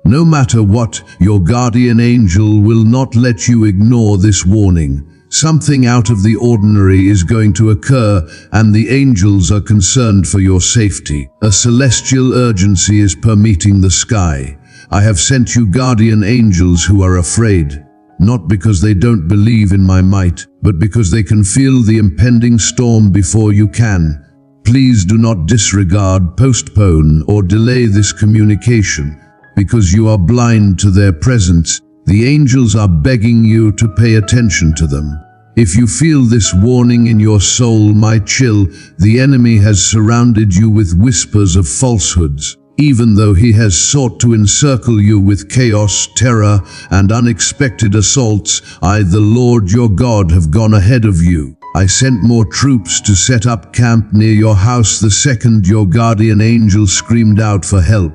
No matter what, your guardian angel will not let you ignore this warning. Something out of the ordinary is going to occur, and the angels are concerned for your safety. A celestial urgency is permeating the sky. I have sent you guardian angels who are afraid, not because they don't believe in my might, but because they can feel the impending storm before you can. Please do not disregard, postpone, or delay this communication, because you are blind to their presence. The angels are begging you to pay attention to them. If you feel this warning in your soul, my chill, the enemy has surrounded you with whispers of falsehoods. Even though he has sought to encircle you with chaos, terror, and unexpected assaults, I, the Lord your God, have gone ahead of you. I sent more troops to set up camp near your house the second your guardian angel screamed out for help.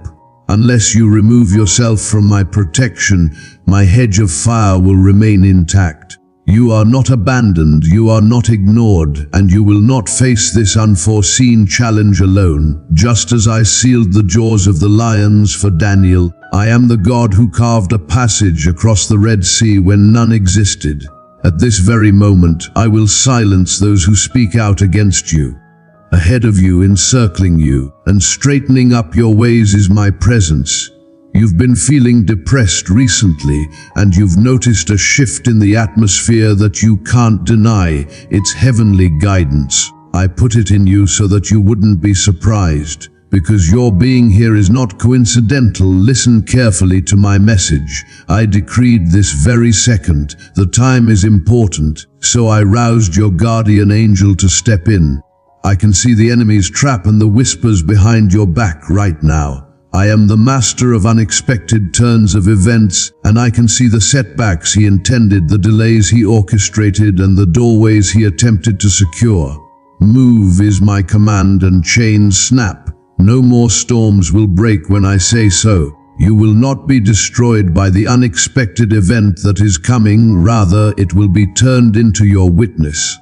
Unless you remove yourself from my protection, my hedge of fire will remain intact. You are not abandoned, you are not ignored, and you will not face this unforeseen challenge alone. Just as I sealed the jaws of the lions for Daniel, I am the God who carved a passage across the Red Sea when none existed. At this very moment, I will silence those who speak out against you. Ahead of you, encircling you, and straightening up your ways is my presence. You've been feeling depressed recently, and you've noticed a shift in the atmosphere that you can't deny. It's heavenly guidance. I put it in you so that you wouldn't be surprised, because your being here is not coincidental. Listen carefully to my message. I decreed this very second. The time is important, so I roused your guardian angel to step in. I can see the enemy's trap and the whispers behind your back right now. I am the master of unexpected turns of events, and I can see the setbacks he intended, the delays he orchestrated, and the doorways he attempted to secure. Move is my command, and chains snap. No more storms will break when I say so. You will not be destroyed by the unexpected event that is coming. Rather, it will be turned into your witness.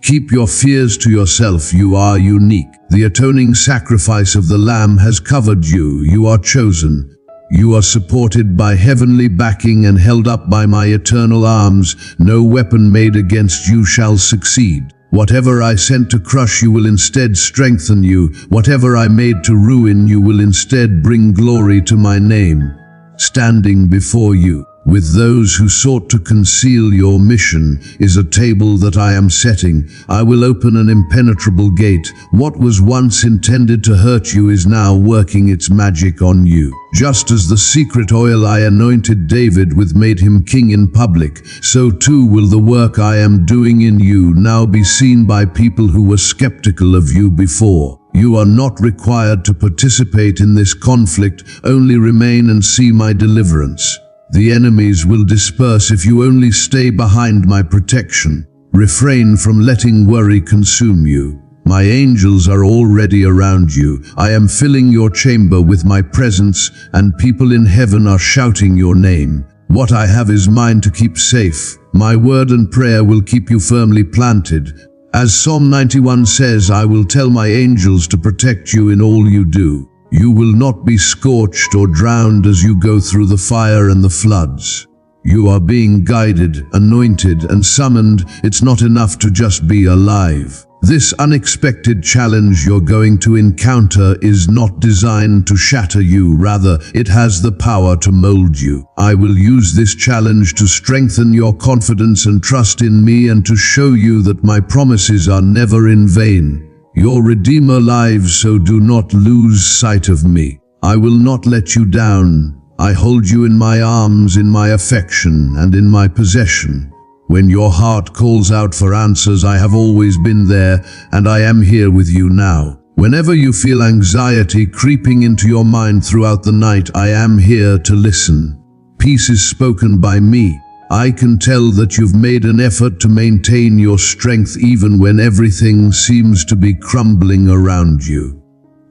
Keep your fears to yourself. You are unique. The atoning sacrifice of the Lamb has covered you. You are chosen. You are supported by heavenly backing and held up by my eternal arms. No weapon made against you shall succeed. Whatever I sent to crush you will instead strengthen you. Whatever I made to ruin you will instead bring glory to my name. Standing before you, with those who sought to conceal your mission, is a table that I am setting. I will open an impenetrable gate. What was once intended to hurt you is now working its magic on you. Just as the secret oil I anointed David with made him king in public, so too will the work I am doing in you now be seen by people who were skeptical of you before. You are not required to participate in this conflict, only remain and see my deliverance. The enemies will disperse if you only stay behind my protection. Refrain from letting worry consume you. My angels are already around you. I am filling your chamber with my presence, and people in heaven are shouting your name. What I have is mine to keep safe. My word and prayer will keep you firmly planted. As Psalm 91 says, I will tell my angels to protect you in all you do. You will not be scorched or drowned as you go through the fire and the floods. You are being guided, anointed, and summoned. It's not enough to just be alive. This unexpected challenge you're going to encounter is not designed to shatter you. Rather, it has the power to mold you. I will use this challenge to strengthen your confidence and trust in me, and to show you that my promises are never in vain. Your Redeemer lives, so do not lose sight of me. I will not let you down. I hold you in my arms, in my affection, and in my possession. When your heart calls out for answers, I have always been there, and I am here with you now. Whenever you feel anxiety creeping into your mind throughout the night, I am here to listen. Peace is spoken by me. I can tell that you've made an effort to maintain your strength even when everything seems to be crumbling around you.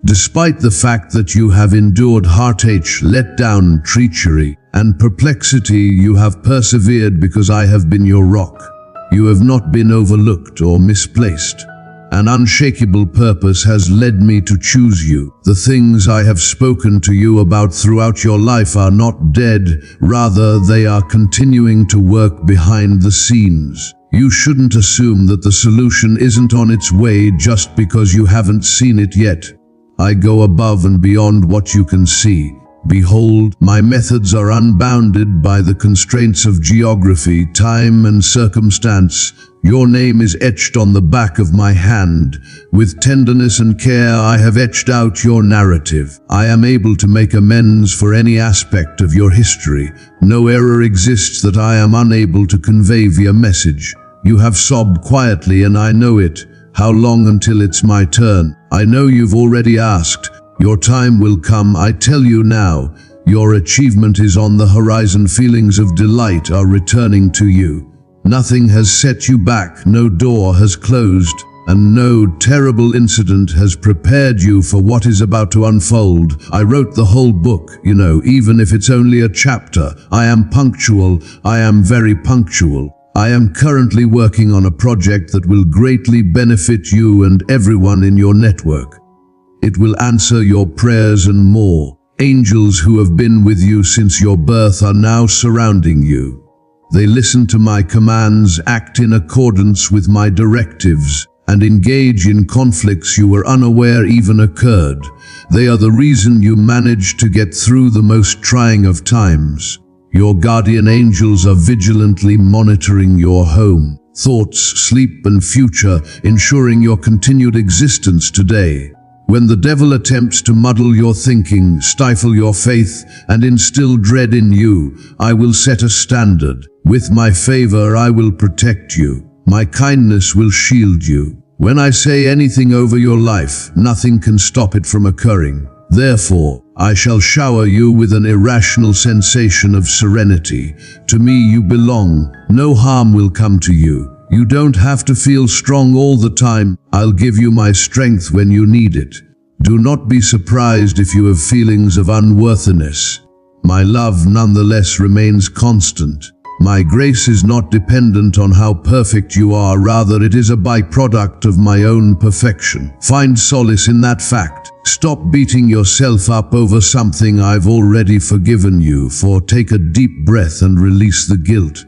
Despite the fact that you have endured heartache, letdown, treachery, and perplexity, you have persevered because I have been your rock. You have not been overlooked or misplaced. An unshakable purpose has led me to choose you. The things I have spoken to you about throughout your life are not dead, rather they are continuing to work behind the scenes. You shouldn't assume that the solution isn't on its way just because you haven't seen it yet. I go above and beyond what you can see. Behold, my methods are unbounded by the constraints of geography, time, and circumstance. Your name is etched on the back of my hand. With tenderness and care I have etched out your narrative. I am able to make amends for any aspect of your history. No error exists that I am unable to convey via message. You have sobbed quietly and I know it. How long until it's my turn? I know you've already asked. Your time will come, I tell you now. Your achievement is on the horizon. Feelings of delight are returning to you. Nothing has set you back, no door has closed, and no terrible incident has prepared you for what is about to unfold. I wrote the whole book, even if it's only a chapter. I am punctual, I am very punctual. I am currently working on a project that will greatly benefit you and everyone in your network. It will answer your prayers and more. Angels who have been with you since your birth are now surrounding you. They listen to my commands, act in accordance with my directives, and engage in conflicts you were unaware even occurred. They are the reason you managed to get through the most trying of times. Your guardian angels are vigilantly monitoring your home, thoughts, sleep, and future, ensuring your continued existence today. When the devil attempts to muddle your thinking, stifle your faith, and instill dread in you, I will set a standard. With my favor I will protect you. My kindness will shield you. When I say anything over your life, nothing can stop it from occurring. Therefore, I shall shower you with an irrational sensation of serenity. To me you belong. No harm will come to you. You don't have to feel strong all the time. I'll give you my strength when you need it. Do not be surprised if you have feelings of unworthiness. My love nonetheless remains constant. My grace is not dependent on how perfect you are, rather it is a byproduct of my own perfection. Find solace in that fact. Stop beating yourself up over something I've already forgiven you for. Take a deep breath and release the guilt.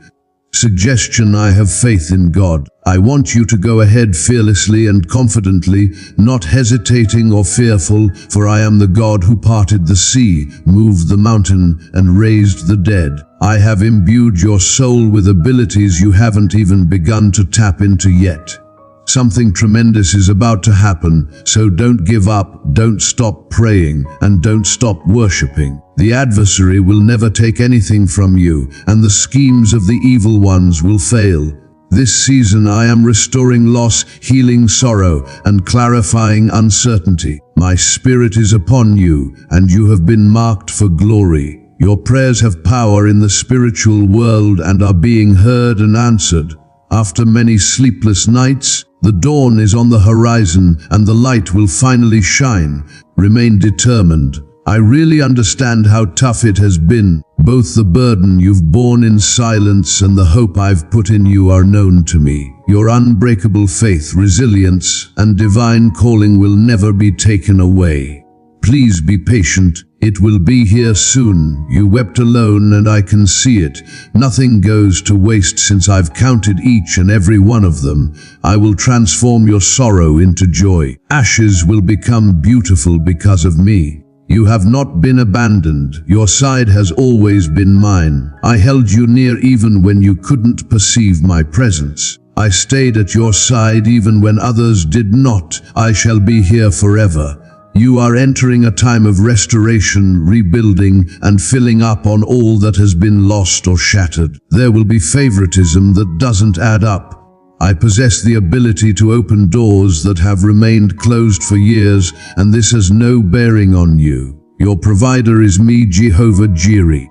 Suggestion: I have faith in God. I want you to go ahead fearlessly and confidently, not hesitating or fearful, for I am the God who parted the sea, moved the mountain, and raised the dead. I have imbued your soul with abilities you haven't even begun to tap into yet. Something tremendous is about to happen, so don't give up, don't stop praying, and don't stop worshiping. The adversary will never take anything from you, and the schemes of the evil ones will fail. This season I am restoring loss, healing sorrow, and clarifying uncertainty. My spirit is upon you, and you have been marked for glory. Your prayers have power in the spiritual world and are being heard and answered. After many sleepless nights, the dawn is on the horizon and the light will finally shine. Remain determined. I really understand how tough it has been. Both the burden you've borne in silence and the hope I've put in you are known to me. Your unbreakable faith, resilience, and divine calling will never be taken away. Please be patient. It will be here soon. You wept alone and I can see it. Nothing goes to waste since I've counted each and every one of them. I will transform your sorrow into joy. Ashes will become beautiful because of me. You have not been abandoned. Your side has always been mine. I held you near even when you couldn't perceive my presence. I stayed at your side even when others did not. I shall be here forever. You are entering a time of restoration, rebuilding, and filling up on all that has been lost or shattered. There will be favoritism that doesn't add up. I possess the ability to open doors that have remained closed for years, and this has no bearing on you. Your provider is me, Jehovah Jireh.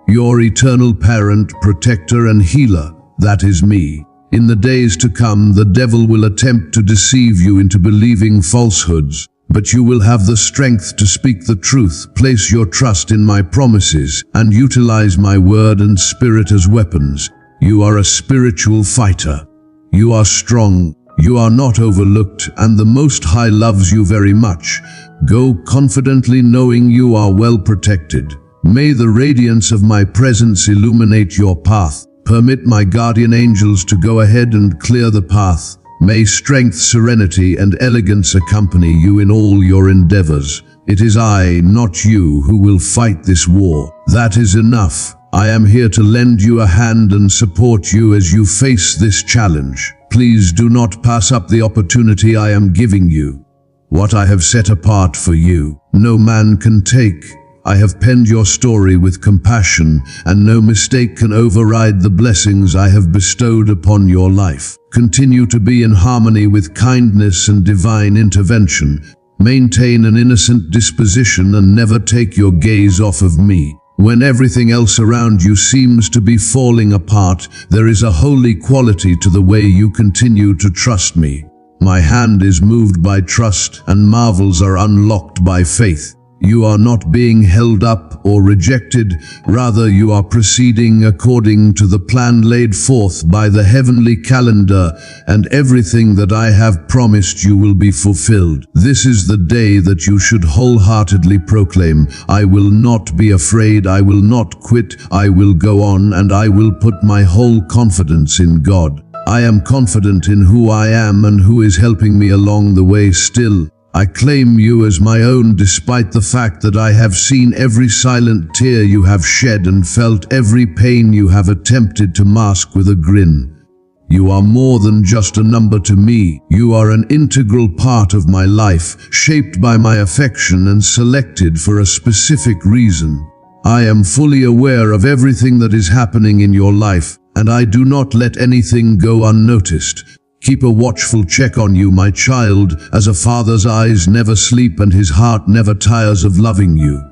Your eternal parent, protector, and healer, that is me. In the days to come, the devil will attempt to deceive you into believing falsehoods. But you will have the strength to speak the truth, place your trust in my promises, and utilize my word and spirit as weapons. You are a spiritual fighter. You are strong. You are not overlooked, and the Most High loves you very much. Go confidently knowing you are well protected. May the radiance of my presence illuminate your path. Permit my guardian angels to go ahead and clear the path. May strength, serenity, and elegance accompany you in all your endeavors. It is I, not you, who will fight this war. That is enough. I am here to lend you a hand and support you as you face this challenge. Please do not pass up the opportunity I am giving you. What I have set apart for you, no man can take. I have penned your story with compassion, and no mistake can override the blessings I have bestowed upon your life. Continue to be in harmony with kindness and divine intervention. Maintain an innocent disposition and never take your gaze off of me. When everything else around you seems to be falling apart, there is a holy quality to the way you continue to trust me. My hand is moved by trust, and marvels are unlocked by faith. You are not being held up or rejected, rather you are proceeding according to the plan laid forth by the heavenly calendar, and everything that I have promised you will be fulfilled. This is the day that you should wholeheartedly proclaim, I will not be afraid, I will not quit, I will go on, and I will put my whole confidence in God. I am confident in who I am and who is helping me along the way still. I claim you as my own despite the fact that I have seen every silent tear you have shed and felt every pain you have attempted to mask with a grin. You are more than just a number to me. You are an integral part of my life, shaped by my affection and selected for a specific reason. I am fully aware of everything that is happening in your life, and I do not let anything go unnoticed. Keep a watchful check on you, my child, as a father's eyes never sleep and his heart never tires of loving you.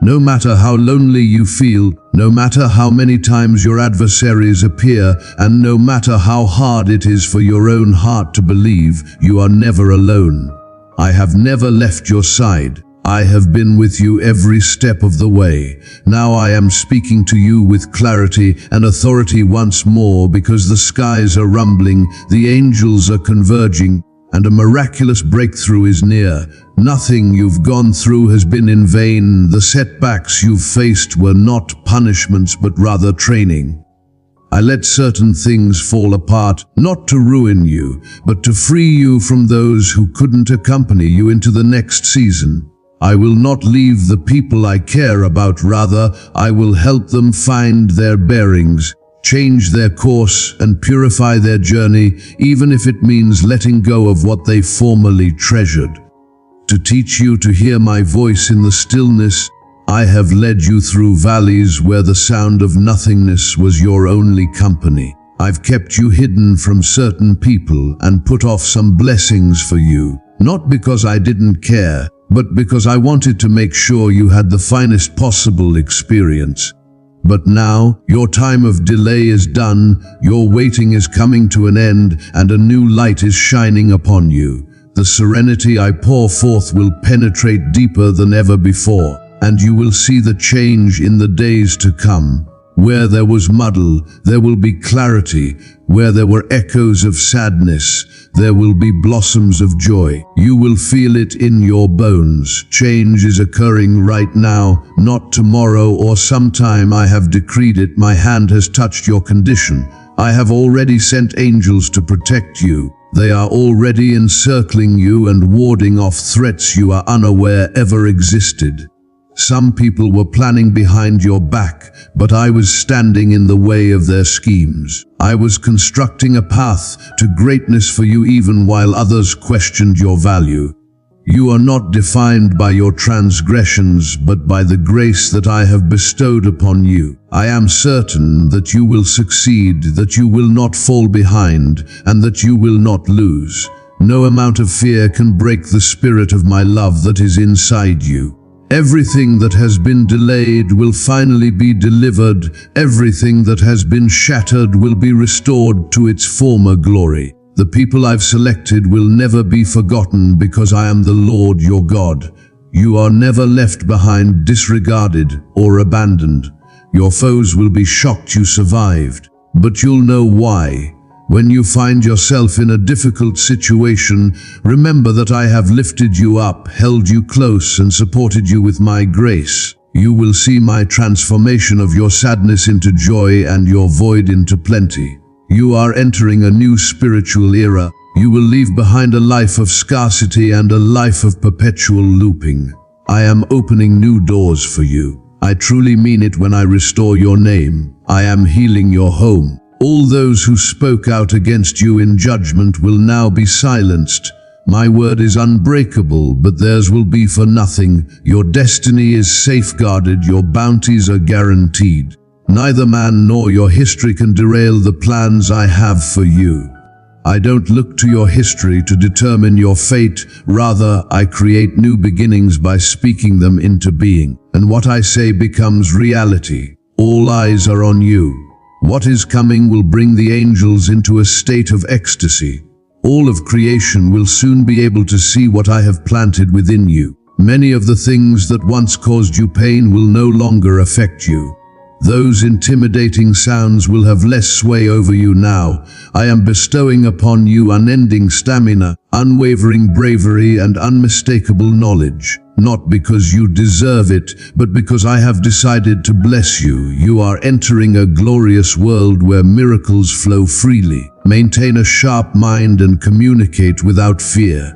No matter how lonely you feel, no matter how many times your adversaries appear, and no matter how hard it is for your own heart to believe, you are never alone. I have never left your side. I have been with you every step of the way. Now I am speaking to you with clarity and authority once more, because the skies are rumbling, the angels are converging, and a miraculous breakthrough is near. Nothing you've gone through has been in vain. The setbacks you've faced were not punishments, but rather training. I let certain things fall apart, not to ruin you, but to free you from those who couldn't accompany you into the next season. I will not leave the people I care about, rather, I will help them find their bearings, change their course, and purify their journey, even if it means letting go of what they formerly treasured. To teach you to hear my voice in the stillness, I have led you through valleys where the sound of nothingness was your only company. I've kept you hidden from certain people and put off some blessings for you, not because I didn't care, but because I wanted to make sure you had the finest possible experience. But now, your time of delay is done, your waiting is coming to an end, and a new light is shining upon you. The serenity I pour forth will penetrate deeper than ever before, and you will see the change in the days to come. Where there was muddle, there will be clarity. Where there were echoes of sadness, there will be blossoms of joy. You will feel it in your bones. Change is occurring right now, not tomorrow or sometime. I have decreed it. My hand has touched your condition. I have already sent angels to protect you. They are already encircling you and warding off threats you are unaware ever existed. Some people were planning behind your back, but I was standing in the way of their schemes. I was constructing a path to greatness for you even while others questioned your value. You are not defined by your transgressions, but by the grace that I have bestowed upon you. I am certain that you will succeed, that you will not fall behind, and that you will not lose. No amount of fear can break the spirit of my love that is inside you. Everything that has been delayed will finally be delivered. Everything that has been shattered will be restored to its former glory. The people I've selected will never be forgotten, because I am the Lord your God. You are never left behind, disregarded, or abandoned. Your foes will be shocked you survived, but you'll know why. When you find yourself in a difficult situation, remember that I have lifted you up, held you close, and supported you with my grace. You will see my transformation of your sadness into joy and your void into plenty. You are entering a new spiritual era. You will leave behind a life of scarcity and a life of perpetual looping. I am opening new doors for you. I truly mean it when I restore your name. I am healing your home. All those who spoke out against you in judgment will now be silenced. My word is unbreakable, but theirs will be for nothing. Your destiny is safeguarded, your bounties are guaranteed. Neither man nor your history can derail the plans I have for you. I don't look to your history to determine your fate. Rather, I create new beginnings by speaking them into being. And what I say becomes reality. All eyes are on you. What is coming will bring the angels into a state of ecstasy. All of creation will soon be able to see what I have planted within you. Many of the things that once caused you pain will no longer affect you. Those intimidating sounds will have less sway over you now. I am bestowing upon you unending stamina, unwavering bravery, and unmistakable knowledge. Not because you deserve it, but because I have decided to bless you. You are entering a glorious world where miracles flow freely. Maintain a sharp mind and communicate without fear.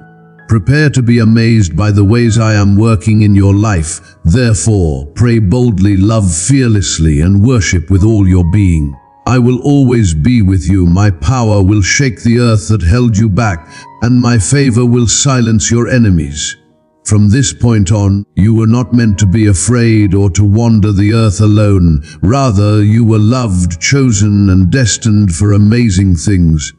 Prepare to be amazed by the ways I am working in your life. Therefore, pray boldly, love fearlessly, and worship with all your being. I will always be with you. My power will shake the earth that held you back, and my favor will silence your enemies. From this point on, you were not meant to be afraid or to wander the earth alone. Rather, you were loved, chosen, and destined for amazing things.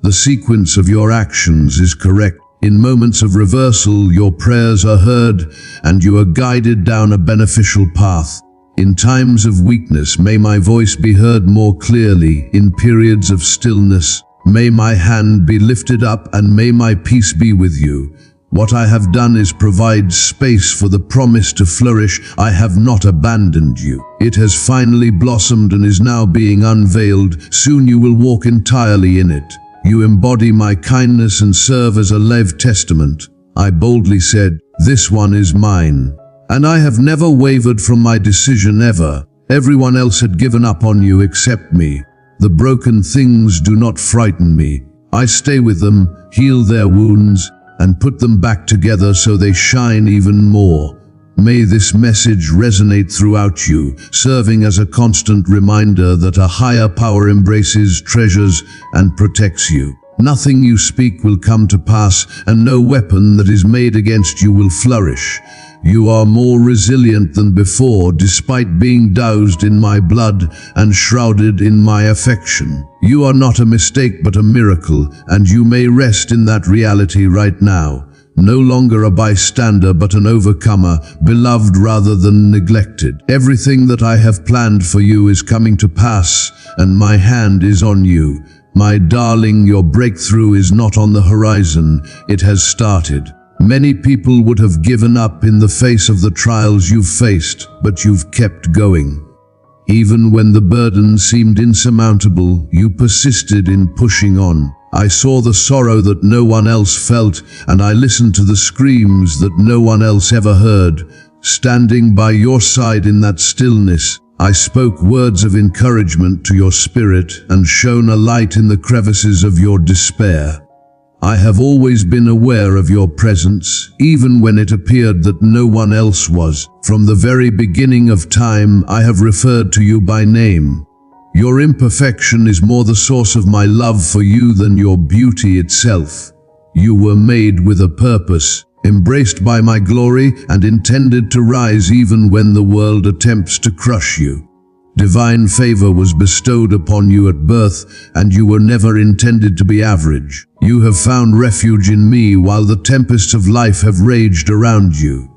The sequence of your actions is correct. In moments of reversal, your prayers are heard, and you are guided down a beneficial path. In times of weakness, may my voice be heard more clearly. In periods of stillness, may my hand be lifted up, and may my peace be with you. What I have done is provide space for the promise to flourish. I have not abandoned you. It has finally blossomed and is now being unveiled. Soon you will walk entirely in it. You embody my kindness and serve as a live testament. I boldly said, "This one is mine." And I have never wavered from my decision ever. Everyone else had given up on you except me. The broken things do not frighten me. I stay with them, heal their wounds, and put them back together so they shine even more. May this message resonate throughout you, serving as a constant reminder that a higher power embraces, treasures, and protects you. Nothing you speak will come to pass, and no weapon that is made against you will flourish. You are more resilient than before, despite being doused in my blood and shrouded in my affection. You are not a mistake but a miracle, and you may rest in that reality right now. No longer a bystander but an overcomer, beloved rather than neglected. Everything that I have planned for you is coming to pass, and my hand is on you. My darling, your breakthrough is not on the horizon, it has started. Many people would have given up in the face of the trials you've faced, but you've kept going. Even when the burden seemed insurmountable, you persisted in pushing on. I saw the sorrow that no one else felt, and I listened to the screams that no one else ever heard. Standing by your side in that stillness, I spoke words of encouragement to your spirit and shone a light in the crevices of your despair. I have always been aware of your presence, even when it appeared that no one else was. From the very beginning of time, I have referred to you by name. Your imperfection is more the source of my love for you than your beauty itself. You were made with a purpose, embraced by my glory, and intended to rise even when the world attempts to crush you. Divine favor was bestowed upon you at birth, and you were never intended to be average. You have found refuge in me while the tempests of life have raged around you.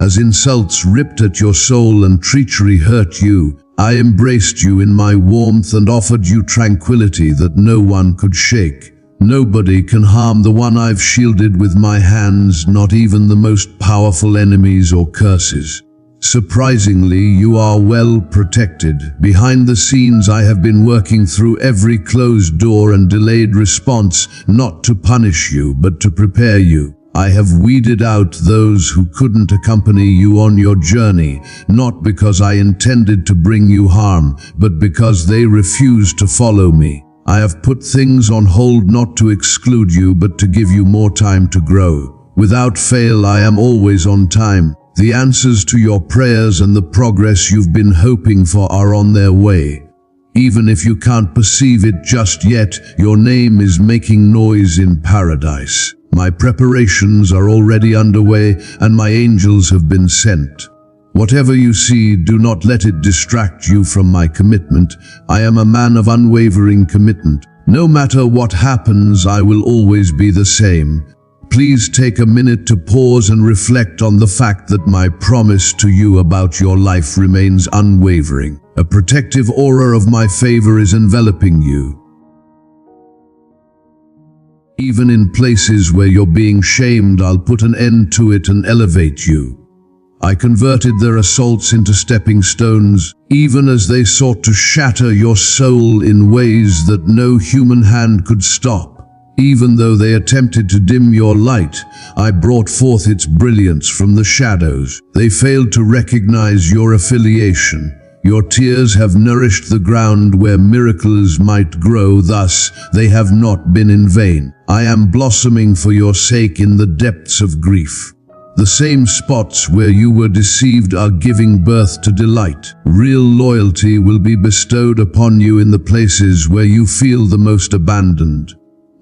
As insults ripped at your soul and treachery hurt you, I embraced you in my warmth and offered you tranquility that no one could shake. Nobody can harm the one I've shielded with my hands, not even the most powerful enemies or curses. Surprisingly, you are well protected. Behind the scenes, I have been working through every closed door and delayed response, not to punish you, but to prepare you. I have weeded out those who couldn't accompany you on your journey, not because I intended to bring you harm, but because they refused to follow me. I have put things on hold not to exclude you, but to give you more time to grow. Without fail, I am always on time. The answers to your prayers and the progress you've been hoping for are on their way. Even if you can't perceive it just yet, your name is making noise in paradise. My preparations are already underway, and my angels have been sent. Whatever you see, do not let it distract you from my commitment. I am a man of unwavering commitment. No matter what happens, I will always be the same. Please take a minute to pause and reflect on the fact that my promise to you about your life remains unwavering. A protective aura of my favor is enveloping you. Even in places where you're being shamed, I'll put an end to it and elevate you. I converted their assaults into stepping stones, even as they sought to shatter your soul in ways that no human hand could stop. Even though they attempted to dim your light, I brought forth its brilliance from the shadows. They failed to recognize your affiliation. Your tears have nourished the ground where miracles might grow, thus they have not been in vain. I am blossoming for your sake in the depths of grief. The same spots where you were deceived are giving birth to delight. Real loyalty will be bestowed upon you in the places where you feel the most abandoned.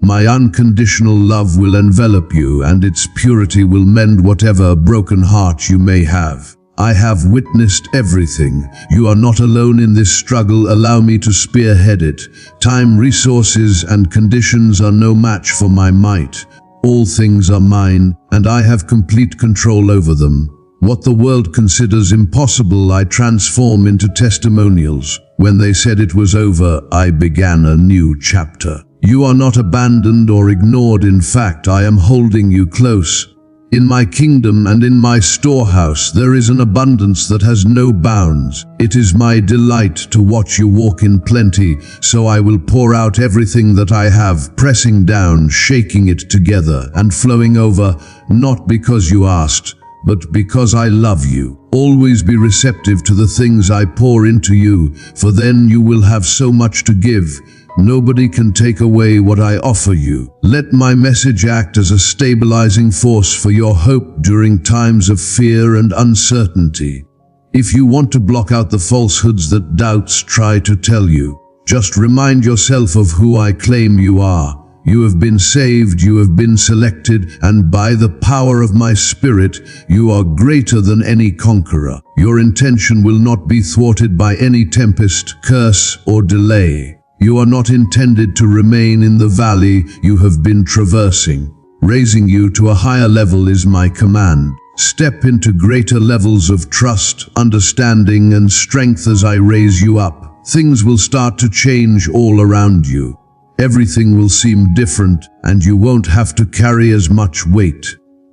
My unconditional love will envelop you, and its purity will mend whatever broken heart you may have. I have witnessed everything. You are not alone in this struggle. Allow me to spearhead it. Time, resources, and conditions are no match for my might. All things are mine, and I have complete control over them. What the world considers impossible, I transform into testimonials. When they said it was over, I began a new chapter. You are not abandoned or ignored. In fact, I am holding you close. In my kingdom and in my storehouse, there is an abundance that has no bounds. It is my delight to watch you walk in plenty, so I will pour out everything that I have, pressing down, shaking it together, and flowing over, not because you asked, but because I love you. Always be receptive to the things I pour into you, for then you will have so much to give. Nobody can take away what I offer you. Let my message act as a stabilizing force for your hope during times of fear and uncertainty. If you want to block out the falsehoods that doubts try to tell you, just remind yourself of who I claim you are. You have been saved, you have been selected, and by the power of my spirit, you are greater than any conqueror. Your intention will not be thwarted by any tempest, curse, or delay. You are not intended to remain in the valley you have been traversing. Raising you to a higher level is my command. Step into greater levels of trust, understanding, and strength as I raise you up. Things will start to change all around you. Everything will seem different, and you won't have to carry as much weight.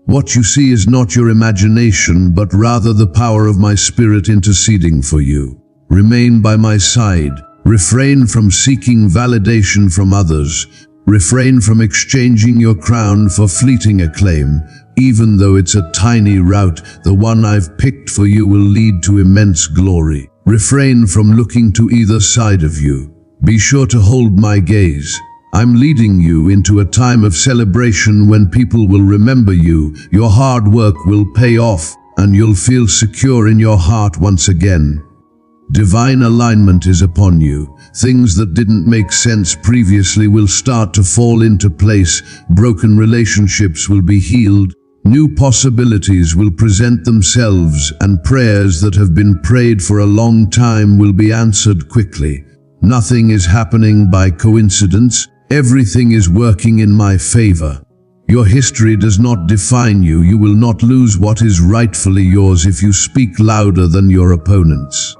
What you see is not your imagination, but rather the power of my spirit interceding for you. Remain by my side. Refrain from seeking validation from others. Refrain from exchanging your crown for fleeting acclaim. Even though it's a tiny route, the one I've picked for you will lead to immense glory. Refrain from looking to either side of you. Be sure to hold my gaze. I'm leading you into a time of celebration when people will remember you, your hard work will pay off, and you'll feel secure in your heart once again. Divine alignment is upon you. Things that didn't make sense previously will start to fall into place. Broken relationships will be healed. New possibilities will present themselves, and prayers that have been prayed for a long time will be answered quickly. Nothing is happening by coincidence. Everything is working in my favor. Your history does not define you. You will not lose what is rightfully yours if you speak louder than your opponents.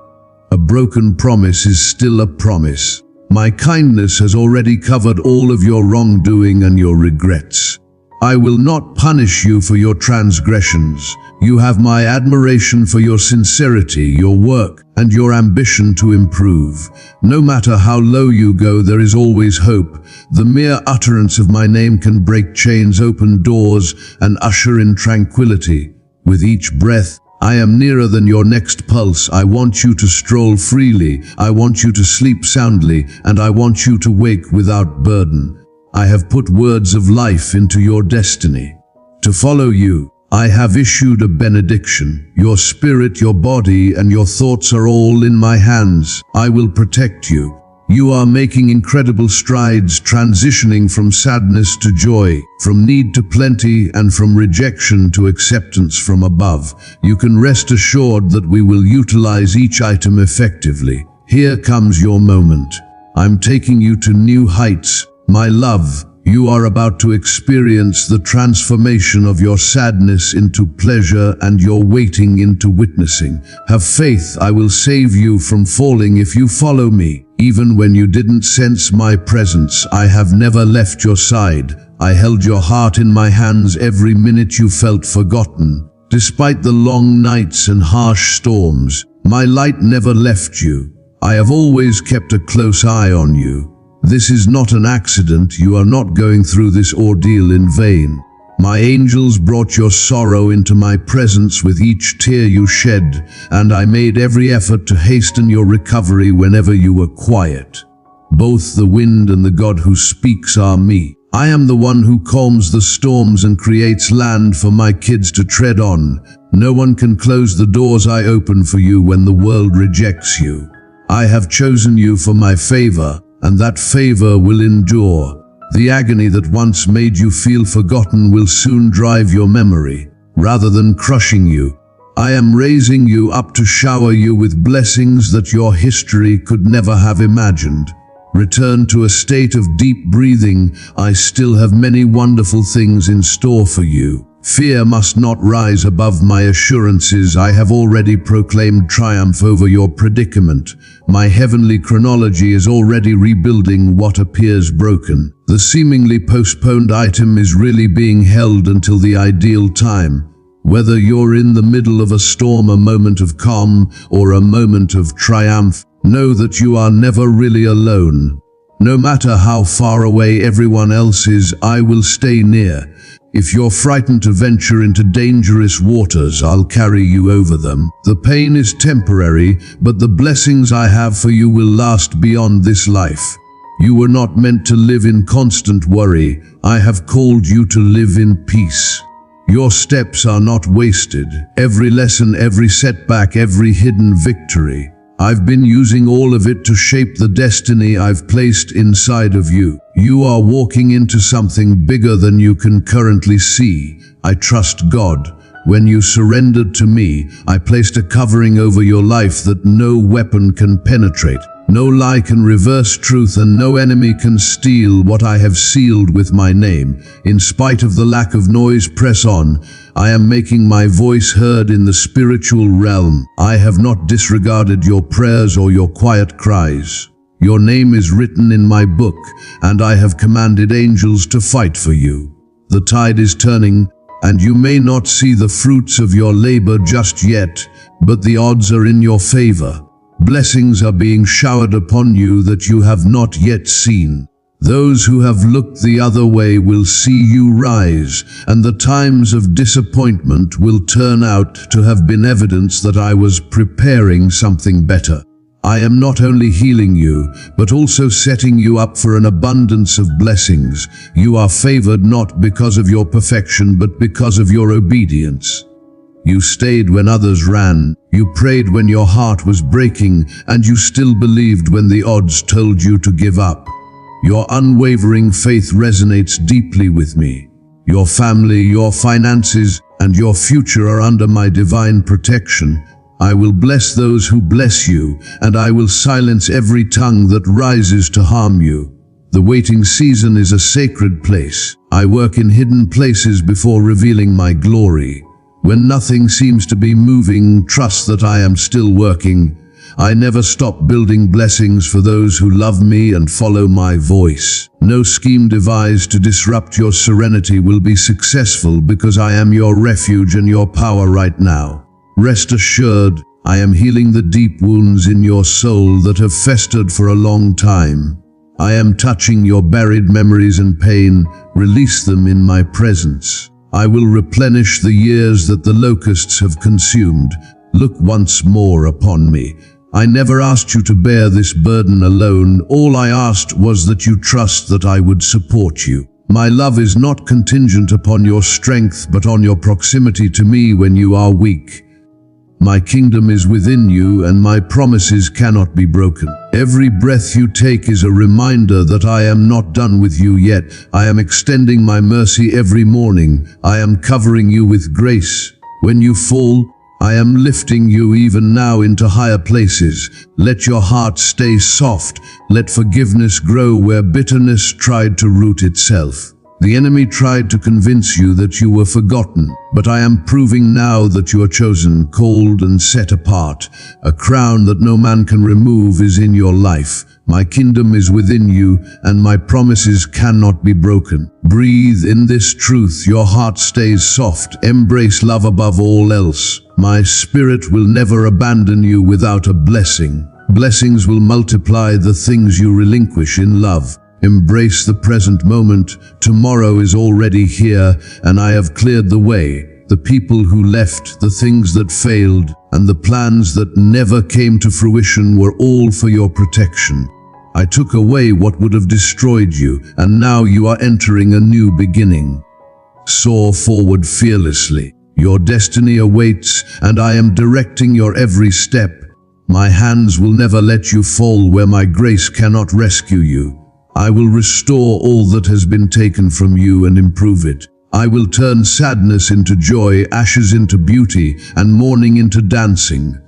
A broken promise is still a promise. My kindness has already covered all of your wrongdoing and your regrets. I will not punish you for your transgressions. You have my admiration for your sincerity, your work, and your ambition to improve. No matter how low you go, there is always hope. The mere utterance of my name can break chains, open doors, and usher in tranquility. With each breath, I am nearer than your next pulse. I want you to stroll freely. I want you to sleep soundly, and I want you to wake without burden. I have put words of life into your destiny. To follow you, I have issued a benediction. Your spirit, your body, and your thoughts are all in my hands. I will protect you. You are making incredible strides, transitioning from sadness to joy, from need to plenty, and from rejection to acceptance from above. You can rest assured that we will utilize each item effectively. Here comes your moment. I'm taking you to new heights. My love, you are about to experience the transformation of your sadness into pleasure and your waiting into witnessing. Have faith, I will save you from falling if you follow me. Even when you didn't sense my presence, I have never left your side. I held your heart in my hands every minute you felt forgotten. Despite the long nights and harsh storms, my light never left you. I have always kept a close eye on you. This is not an accident. You are not going through this ordeal in vain. My angels brought your sorrow into my presence with each tear you shed, and I made every effort to hasten your recovery whenever you were quiet. Both the wind and the God who speaks are me. I am the one who calms the storms and creates land for my kids to tread on. No one can close the doors I open for you when the world rejects you. I have chosen you for my favor, and that favor will endure. The agony that once made you feel forgotten will soon drive your memory. Rather than crushing you, I am raising you up to shower you with blessings that your history could never have imagined. Return to a state of deep breathing. I still have many wonderful things in store for you. Fear must not rise above my assurances. I have already proclaimed triumph over your predicament. My heavenly chronology is already rebuilding what appears broken. The seemingly postponed item is really being held until the ideal time. Whether you're in the middle of a storm, a moment of calm, or a moment of triumph, know that you are never really alone. No matter how far away everyone else is, I will stay near. If you're frightened to venture into dangerous waters, I'll carry you over them. The pain is temporary, but the blessings I have for you will last beyond this life. You were not meant to live in constant worry. I have called you to live in peace. Your steps are not wasted. Every lesson, every setback, every hidden victory, I've been using all of it to shape the destiny I've placed inside of you. You are walking into something bigger than you can currently see. I trust God. When you surrendered to me, I placed a covering over your life that no weapon can penetrate. No lie can reverse truth, and no enemy can steal what I have sealed with my name. In spite of the lack of noise, press on. I am making my voice heard in the spiritual realm. I have not disregarded your prayers or your quiet cries. Your name is written in my book, and I have commanded angels to fight for you. The tide is turning, and you may not see the fruits of your labor just yet, but the odds are in your favor. Blessings are being showered upon you that you have not yet seen. Those who have looked the other way will see you rise, and the times of disappointment will turn out to have been evidence that I was preparing something better. I am not only healing you, but also setting you up for an abundance of blessings. You are favored not because of your perfection, but because of your obedience. You stayed when others ran. You prayed when your heart was breaking, and you still believed when the odds told you to give up. Your unwavering faith resonates deeply with me. Your family, your finances, and your future are under my divine protection. I will bless those who bless you, and I will silence every tongue that rises to harm you. The waiting season is a sacred place. I work in hidden places before revealing my glory. When nothing seems to be moving, trust that I am still working. I never stop building blessings for those who love me and follow my voice. No scheme devised to disrupt your serenity will be successful because I am your refuge and your power right now. Rest assured, I am healing the deep wounds in your soul that have festered for a long time. I am touching your buried memories and pain. Release them in my presence. I will replenish the years that the locusts have consumed. Look once more upon me. I never asked you to bear this burden alone. All I asked was that you trust that I would support you. My love is not contingent upon your strength, but on your proximity to me when you are weak. My kingdom is within you, and my promises cannot be broken. Every breath you take is a reminder that I am not done with you yet. I am extending my mercy every morning. I am covering you with grace. When you fall, I am lifting you even now into higher places. Let your heart stay soft. Let forgiveness grow where bitterness tried to root itself. The enemy tried to convince you that you were forgotten, but I am proving now that you are chosen, called, and set apart. A crown that no man can remove is in your life. My kingdom is within you, and my promises cannot be broken. Breathe in this truth. Your heart stays soft. Embrace love above all else. My spirit will never abandon you without a blessing. Blessings will multiply the things you relinquish in love. Embrace the present moment. Tomorrow is already here, and I have cleared the way. The people who left, the things that failed, and the plans that never came to fruition were all for your protection. I took away what would have destroyed you, and now you are entering a new beginning. Soar forward fearlessly. Your destiny awaits, and I am directing your every step. My hands will never let you fall where my grace cannot rescue you. I will restore all that has been taken from you and improve it. I will turn sadness into joy, ashes into beauty, and mourning into dancing.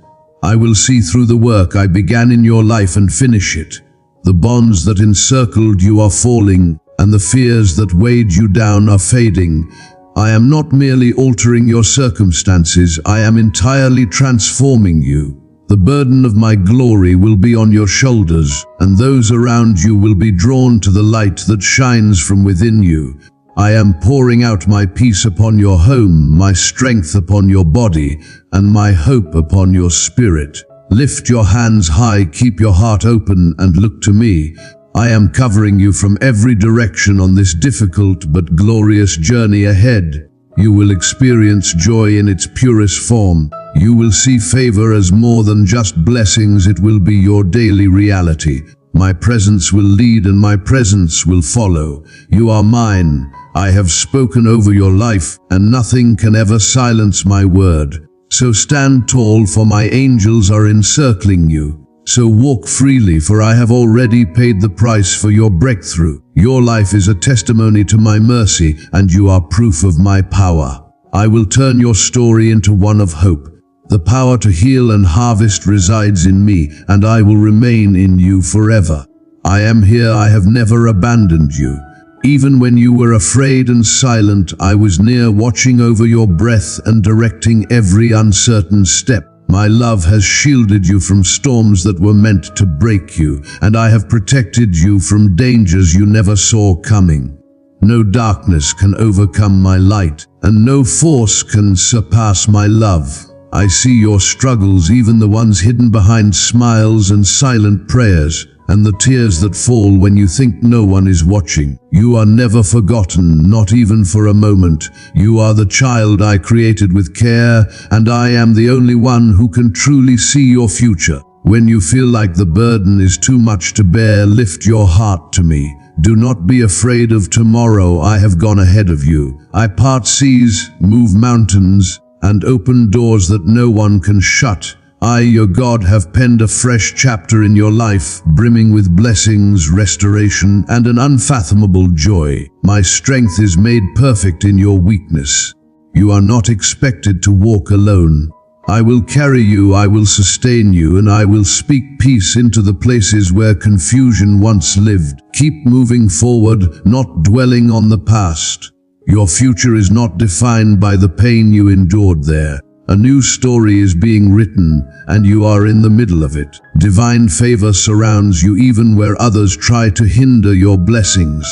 I will see through the work I began in your life and finish it. The bonds that encircled you are falling, and the fears that weighed you down are fading. I am not merely altering your circumstances, I am entirely transforming you. The burden of my glory will be on your shoulders, and those around you will be drawn to the light that shines from within you. I am pouring out my peace upon your home, my strength upon your body, and my hope upon your spirit. Lift your hands high, keep your heart open, and look to me. I am covering you from every direction on this difficult but glorious journey ahead. You will experience joy in its purest form. You will see favor as more than just blessings. It will be your daily reality. My presence will lead and my presence will follow. You are mine. I have spoken over your life, and nothing can ever silence my word. So stand tall, for my angels are encircling you. So walk freely, for I have already paid the price for your breakthrough. Your life is a testimony to my mercy, and you are proof of my power. I will turn your story into one of hope. The power to heal and harvest resides in me, and I will remain in you forever. I am here. I have never abandoned you. Even when you were afraid and silent, I was near, watching over your breath and directing every uncertain step. My love has shielded you from storms that were meant to break you, and I have protected you from dangers you never saw coming. No darkness can overcome my light, and no force can surpass my love. I see your struggles, even the ones hidden behind smiles and silent prayers, and the tears that fall when you think no one is watching. You are never forgotten, not even for a moment. You are the child I created with care, and I am the only one who can truly see your future. When you feel like the burden is too much to bear, lift your heart to me. Do not be afraid of tomorrow. I have gone ahead of you. I part seas, move mountains, and open doors that no one can shut. I, your God, have penned a fresh chapter in your life, brimming with blessings, restoration, and an unfathomable joy. My strength is made perfect in your weakness. You are not expected to walk alone. I will carry you, I will sustain you, and I will speak peace into the places where confusion once lived. Keep moving forward, not dwelling on the past. Your future is not defined by the pain you endured there. A new story is being written, and you are in the middle of it. Divine favor surrounds you even where others try to hinder your blessings.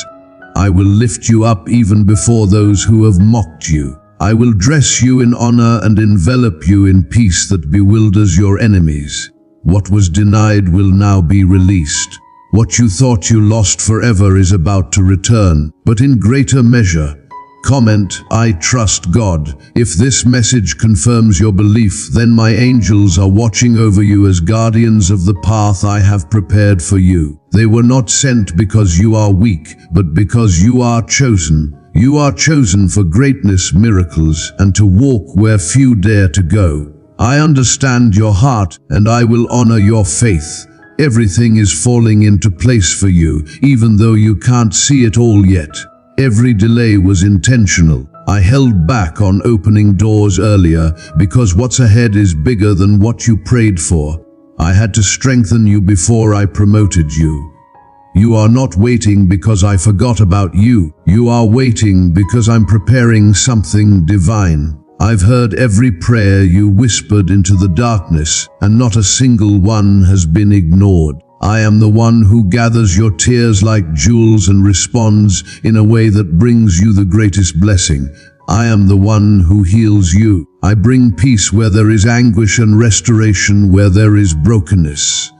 I will lift you up even before those who have mocked you. I will dress you in honor and envelop you in peace that bewilders your enemies. What was denied will now be released. What you thought you lost forever is about to return, but in greater measure. Comment, I trust God. If this message confirms your belief, then my angels are watching over you as guardians of the path I have prepared for you. They were not sent because you are weak, but because you are chosen. You are chosen for greatness, miracles, and to walk where few dare to go. I understand your heart, and I will honor your faith. Everything is falling into place for you, even though you can't see it all yet. Every delay was intentional. I held back on opening doors earlier because what's ahead is bigger than what you prayed for. I had to strengthen you before I promoted you. You are not waiting because I forgot about you. You are waiting because I'm preparing something divine. I've heard every prayer you whispered into the darkness, and not a single one has been ignored. I am the one who gathers your tears like jewels and responds in a way that brings you the greatest blessing. I am the one who heals you. I bring peace where there is anguish and restoration where there is brokenness.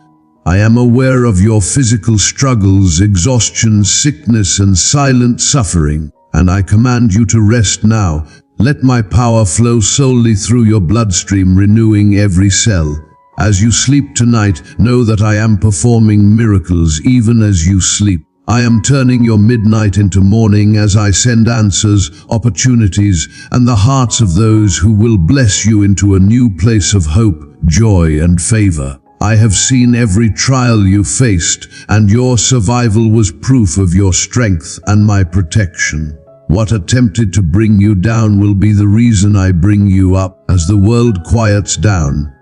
I am aware of your physical struggles, exhaustion, sickness, and silent suffering, and I command you to rest now. Let my power flow solely through your bloodstream, renewing every cell. As you sleep tonight, know that I am performing miracles even as you sleep. I am turning your midnight into morning as I send answers, opportunities, and the hearts of those who will bless you into a new place of hope, joy, and favor. I have seen every trial you faced, and your survival was proof of your strength and my protection. What attempted to bring you down will be the reason I bring you up as the world quiets down.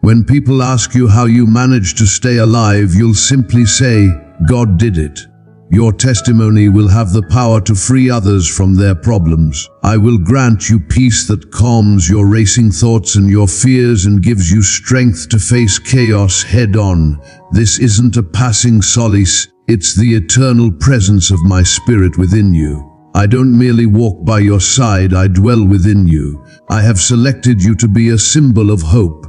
When people ask you how you managed to stay alive, you'll simply say, God did it. Your testimony will have the power to free others from their problems. I will grant you peace that calms your racing thoughts and your fears and gives you strength to face chaos head on. This isn't a passing solace, it's the eternal presence of my spirit within you. I don't merely walk by your side, I dwell within you. I have selected you to be a symbol of hope.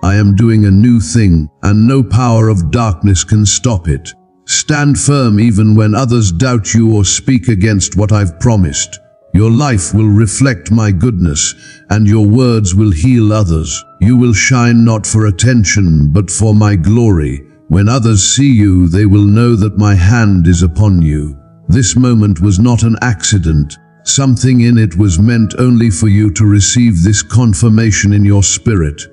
I am doing a new thing, and no power of darkness can stop it. Stand firm even when others doubt you or speak against what I've promised. Your life will reflect my goodness, and your words will heal others. You will shine not for attention, but for my glory. When others see you, they will know that my hand is upon you. This moment was not an accident. Something in it was meant only for you to receive this confirmation in your spirit.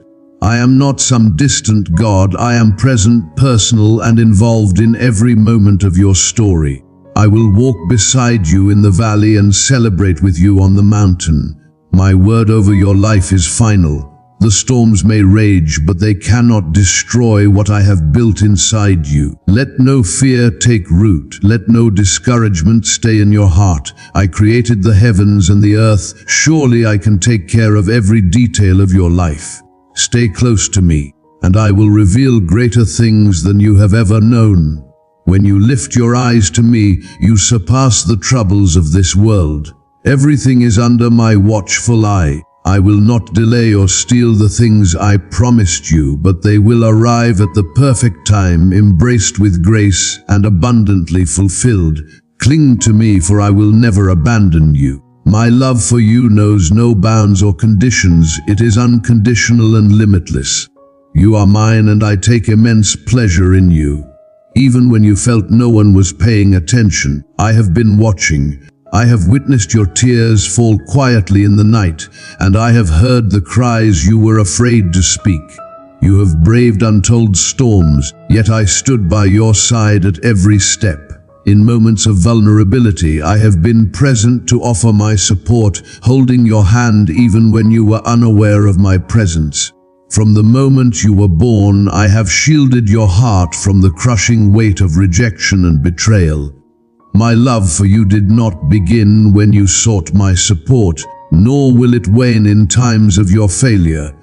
I am not some distant God. I am present, personal, and involved in every moment of your story. I will walk beside you in the valley and celebrate with you on the mountain. My word over your life is final. The storms may rage, but they cannot destroy what I have built inside you. Let no fear take root. Let no discouragement stay in your heart. I created the heavens and the earth. Surely I can take care of every detail of your life. Stay close to me, and I will reveal greater things than you have ever known. When you lift your eyes to me, you surpass the troubles of this world. Everything is under my watchful eye. I will not delay or steal the things I promised you, but they will arrive at the perfect time, embraced with grace and abundantly fulfilled. Cling to me, for I will never abandon you. My love for you knows no bounds or conditions. It is unconditional and limitless. You are mine, and I take immense pleasure in you. Even when you felt no one was paying attention, I have been watching. I have witnessed your tears fall quietly in the night, and I have heard the cries you were afraid to speak. You have braved untold storms, yet I stood by your side at every step. In moments of vulnerability, I have been present to offer my support, holding your hand even when you were unaware of my presence. From the moment you were born, I have shielded your heart from the crushing weight of rejection and betrayal. My love for you did not begin when you sought my support. nor will it wane in times of your failure.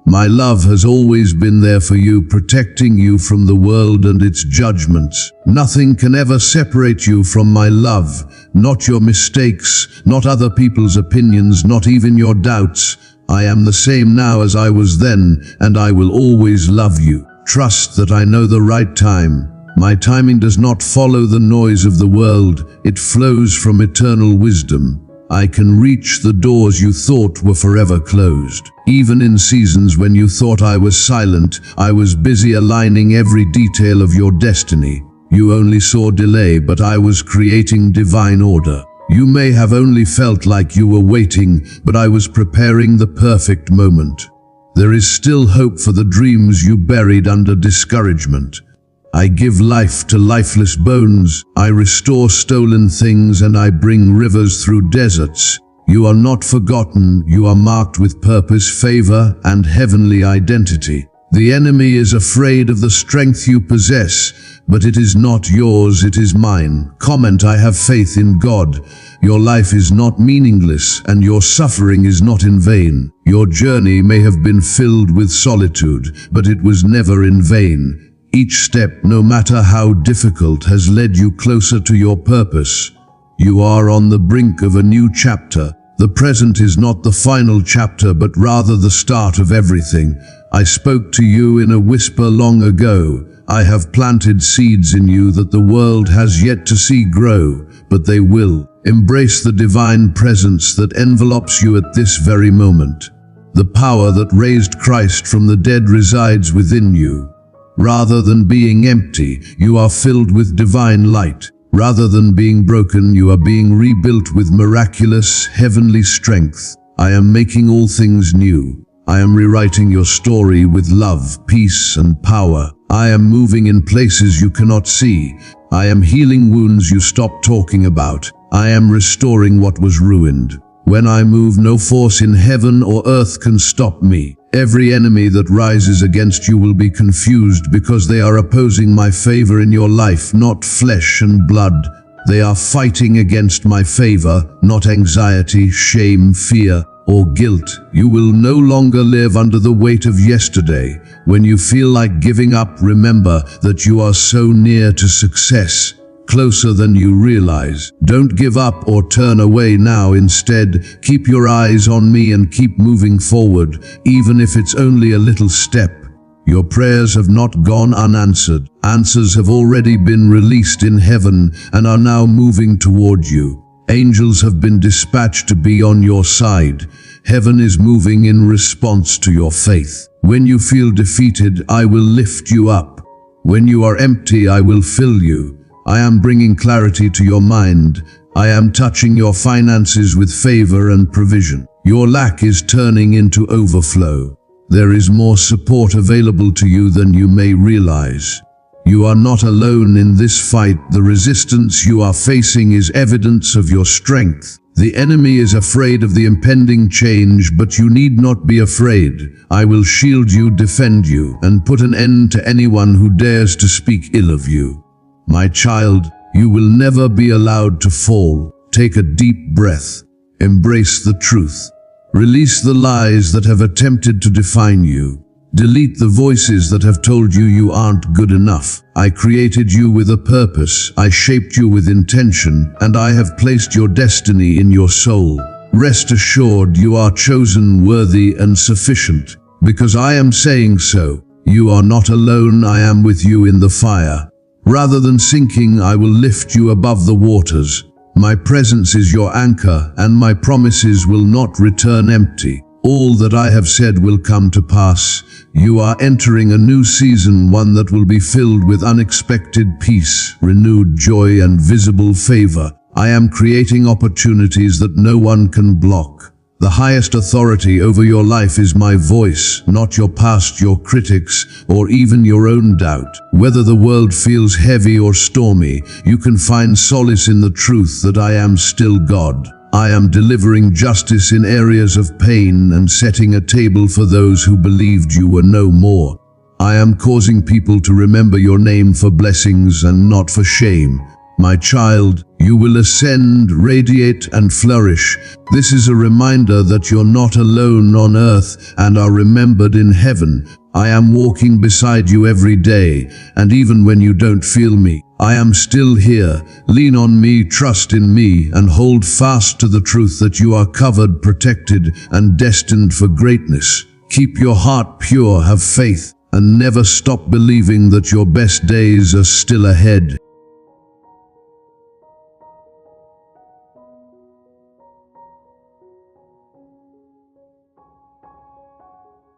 My love has always been there for you, protecting you from the world and its judgments. Nothing can ever separate you from my love, not your mistakes, not other people's opinions, not even your doubts. I am the same now as I was then, and I will always love you. Trust that I know the right time. My timing does not follow the noise of the world, it flows from eternal wisdom. I can reach the doors you thought were forever closed. Even in seasons when you thought I was silent, I was busy aligning every detail of your destiny. You only saw delay, but I was creating divine order. You may have only felt like you were waiting, but I was preparing the perfect moment. There is still hope for the dreams you buried under discouragement. I give life to lifeless bones, I restore stolen things, and I bring rivers through deserts. You are not forgotten, you are marked with purpose, favor, and heavenly identity. The enemy is afraid of the strength you possess, but it is not yours, it is mine. Comment: I have faith in God. Your life is not meaningless, and your suffering is not in vain. Your journey may have been filled with solitude, but it was never in vain. Each step, no matter how difficult, has led you closer to your purpose. You are on the brink of a new chapter. The present is not the final chapter, but rather the start of everything. I spoke to you in a whisper long ago. I have planted seeds in you that the world has yet to see grow, but they will. Embrace the divine presence that envelops you at this very moment. The power that raised Christ from the dead resides within you. Rather than being empty, you are filled with divine light. Rather than being broken, you are being rebuilt with miraculous, heavenly strength. I am making all things new. I am rewriting your story with love, peace, and power. I am moving in places you cannot see. I am healing wounds you stopped talking about. I am restoring what was ruined. When I move, no force in heaven or earth can stop me. Every enemy that rises against you will be confused because they are opposing my favor in your life, not flesh and blood. They are fighting against my favor, not anxiety, shame, fear, or guilt. You will no longer live under the weight of yesterday. When you feel like giving up, remember that you are so near to success. Closer than you realize. Don't give up or turn away now. Instead, keep your eyes on me and keep moving forward, even if it's only a little step. Your prayers have not gone unanswered. Answers have already been released in heaven and are now moving toward you. Angels have been dispatched to be on your side. Heaven is moving in response to your faith. When you feel defeated, I will lift you up. When you are empty, I will fill you. I am bringing clarity to your mind. I am touching your finances with favor and provision. Your lack is turning into overflow. There is more support available to you than you may realize. You are not alone in this fight. The resistance you are facing is evidence of your strength. The enemy is afraid of the impending change, but you need not be afraid. I will shield you, defend you, and put an end to anyone who dares to speak ill of you. My child, you will never be allowed to fall. Take a deep breath. Embrace the truth. Release the lies that have attempted to define you. Delete the voices that have told you you aren't good enough. I created you with a purpose. I shaped you with intention, and I have placed your destiny in your soul. Rest assured, you are chosen, worthy, and sufficient. Because I am saying so. You are not alone. I am with you in the fire. Rather than sinking, I will lift you above the waters. My presence is your anchor, and my promises will not return empty. All that I have said will come to pass. You are entering a new season, one that will be filled with unexpected peace, renewed joy, and visible favor. I am creating opportunities that no one can block. The highest authority over your life is my voice, not your past, your critics, or even your own doubt. Whether the world feels heavy or stormy, you can find solace in the truth that I am still God. I am delivering justice in areas of pain and setting a table for those who believed you were no more. I am causing people to remember your name for blessings and not for shame. My child, you will ascend, radiate, and flourish. This is a reminder that you're not alone on earth and are remembered in heaven. I am walking beside you every day, and even when you don't feel me, I am still here. Lean on me, trust in me, and hold fast to the truth that you are covered, protected, and destined for greatness. Keep your heart pure, have faith, and never stop believing that your best days are still ahead.